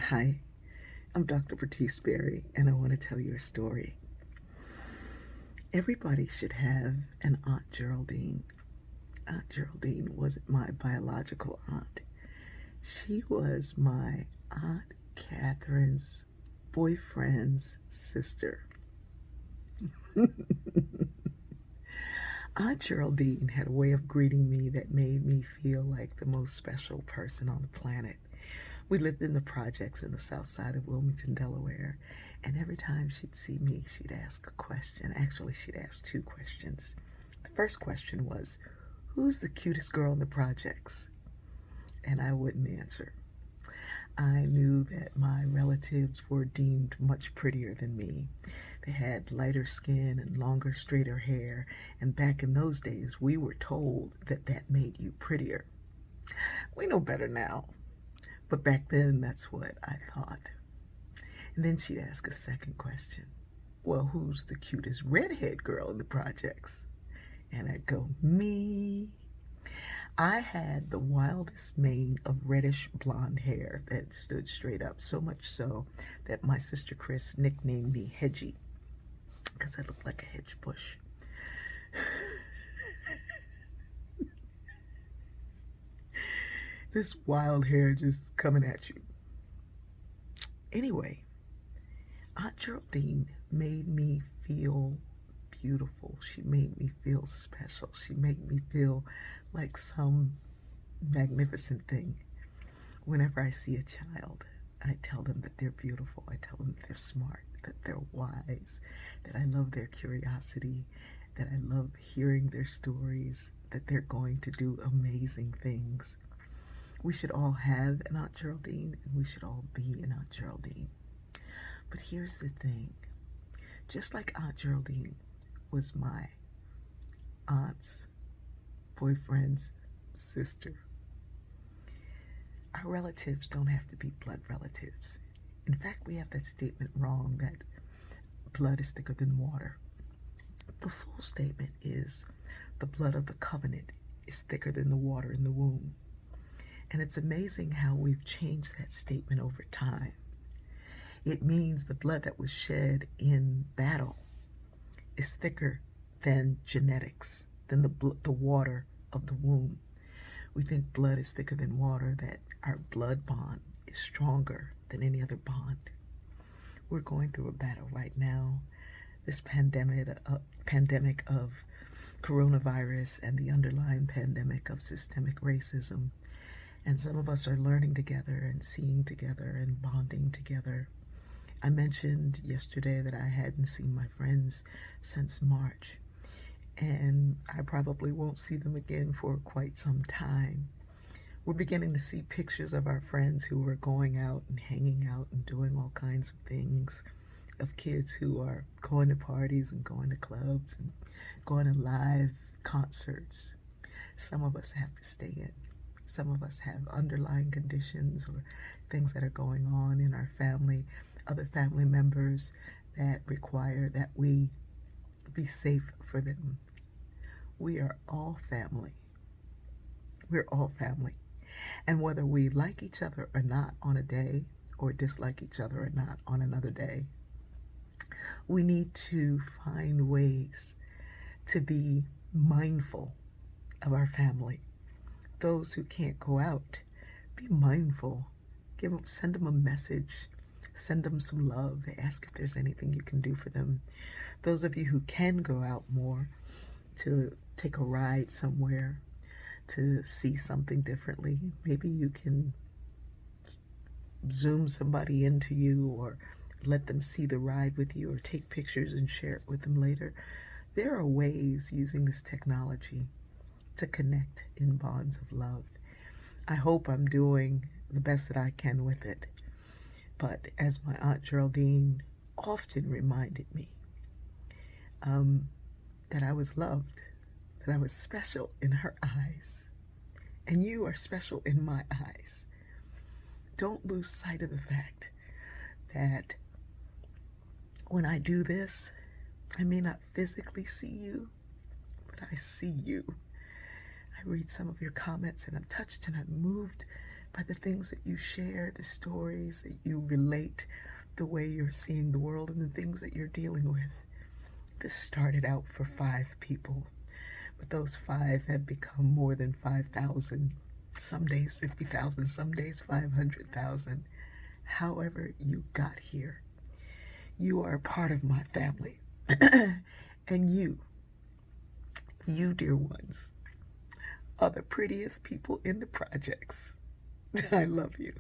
Hi, I'm Dr. Bertice Berry, and I want to tell you a story. Everybody should have an Aunt Geraldine. Aunt Geraldine wasn't my biological aunt. She was my Aunt Catherine's boyfriend's sister. Aunt Geraldine had a way of greeting me that made me feel like the most special person on the planet. We lived in the projects in the south side of Wilmington, Delaware, and every time she'd see me, she'd ask a question. Actually, she'd ask two questions. The first question was, "Who's the cutest girl in the projects?" And I wouldn't answer. I knew that my relatives were deemed much prettier than me. They had lighter skin and longer, straighter hair, and back in those days, we were told that that made you prettier. We know better now, but back then, that's what I thought. And then she'd ask a second question. "Well, who's the cutest redhead girl in the projects?" And I'd go, "Me." I had the wildest mane of reddish blonde hair that stood straight up, so much so that my sister Chris nicknamed me Hedgie because I looked like a hedge bush. This wild hair just coming at you. Anyway, Aunt Geraldine made me feel beautiful. She made me feel special. She made me feel like some magnificent thing. Whenever I see a child, I tell them that they're beautiful. I tell them that they're smart, that they're wise, that I love their curiosity, that I love hearing their stories, that they're going to do amazing things. We should all have an Aunt Geraldine, and we should all be an Aunt Geraldine. But here's the thing. Just like Aunt Geraldine was my aunt's boyfriend's sister, our relatives don't have to be blood relatives. In fact, we have that statement wrong that blood is thicker than water. The full statement is the blood of the covenant is thicker than the water in the womb. And it's amazing how we've changed that statement over time. It means the blood that was shed in battle is thicker than genetics, than the water of the womb. We think blood is thicker than water, that our blood bond is stronger than any other bond. We're going through a battle right now. This pandemic of coronavirus and the underlying pandemic of systemic racism. And some of us are learning together and seeing together and bonding together. I mentioned yesterday that I hadn't seen my friends since March, and I probably won't see them again for quite some time. We're beginning to see pictures of our friends who are going out and hanging out and doing all kinds of things, of kids who are going to parties and going to clubs and going to live concerts. Some of us have to stay in. Some of us have underlying conditions or things that are going on in our family, other family members that require that we be safe for them. We are all family. We're all family. And whether we like each other or not on a day, or dislike each other or not on another day, we need to find ways to be mindful of our family. Those who can't go out, be mindful. Send them a message. Send them some love. Ask if there's anything you can do for them. Those of you who can go out more, to take a ride somewhere, to see something differently. Maybe you can Zoom somebody into you, or let them see the ride with you, or take pictures and share it with them later. There are ways using this technology to connect in bonds of love. I hope I'm doing the best that I can with it. But as my Aunt Geraldine often reminded me, that I was loved, that I was special in her eyes, and you are special in my eyes. Don't lose sight of the fact that when I do this, I may not physically see you, but I see you. I read some of your comments and I'm touched and I'm moved by the things that you share, the stories that you relate, the way you're seeing the world, and the things that you're dealing with. This started out for 5 people, but those 5 have become more than 5,000. Some days 50,000, some days 500,000. However you got here, you are a part of my family. And you dear ones, are the prettiest people in the projects. I love you.